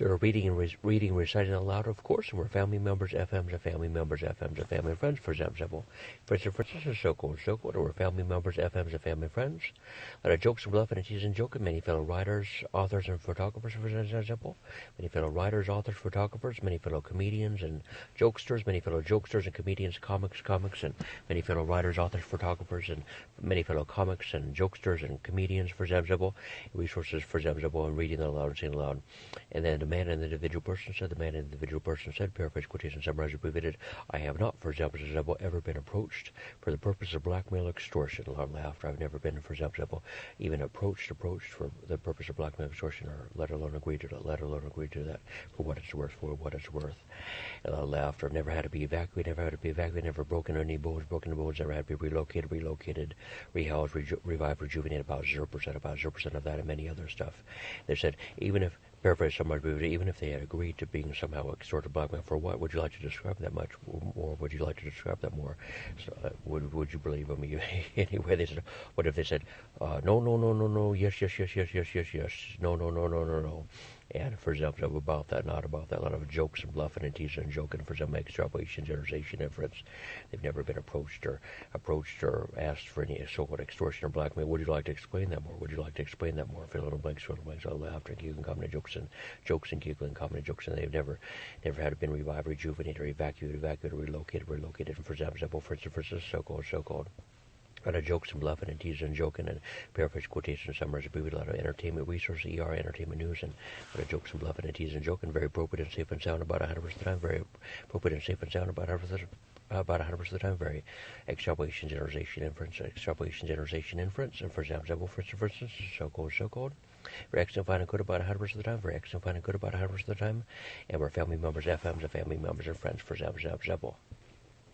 Sort of reading and reading, reciting aloud, of course, and we're family members, FMs, and family members, FMs, and family friends, for example. For instance, so cool, and we're family members, FMs, and family friends. A lot of jokes and bluff and teasing and joking, many fellow writers, authors, and photographers, for example. Many fellow writers, authors, photographers, many fellow comedians and jokesters, many fellow jokesters and comedians, comics, and many fellow writers, authors, photographers, and many fellow comics and jokesters and comedians, for example. Resources, for example, and reading aloud and saying aloud. And then the man and the individual person said, paraphrase, quotation, summarize, abbreviated, I have not, for example, ever been approached for the purpose of blackmail or extortion. A lot of laughter. I've never been, for example, even approached for the purpose of blackmail or extortion, or let alone agreed to that, for what it's worth. A lot of laughter. I've never had to be evacuated, never broken any bones, never had to be relocated, rehoused, revived, rejuvenated, about 0% of that, and many other stuff. They said, paraphrase somewhat, even if they had agreed to being somehow extorted blackmail, for what? Would you like to describe that much, or would you like to describe that more? So, would you believe me? Anyway, they said, what if they said, no, yes, no. And for example, about that, not about that, a lot of jokes and bluffing and teasing and joking, for example, extrapolation, generalization, inference. They've never been approached or asked for any so-called extortion or blackmail. Would you like to explain that more? Fill in the blanks, all laughter, giggling, comedy, jokes and giggling, comedy, jokes, and they've never had been revived, rejuvenated, or evacuated, relocated, and for example, so-called. A lot of jokes and bluffing and teasing and joking and paraphrase, quotation, summaries, abbreviated, a lot of entertainment resources, entertainment news, and a lot of jokes and bluffing and teasing and joking. Very appropriate and safe and sound about 100% of the time. Very appropriate and safe and sound about 100% of the time. Very extrapolation, generalization, inference, and for example, so-called. Very excellent, fine, and good about 100% of the time. Very excellent, fine, and good about 100% of the time. And we're family members, FMs, and family members and friends, for example.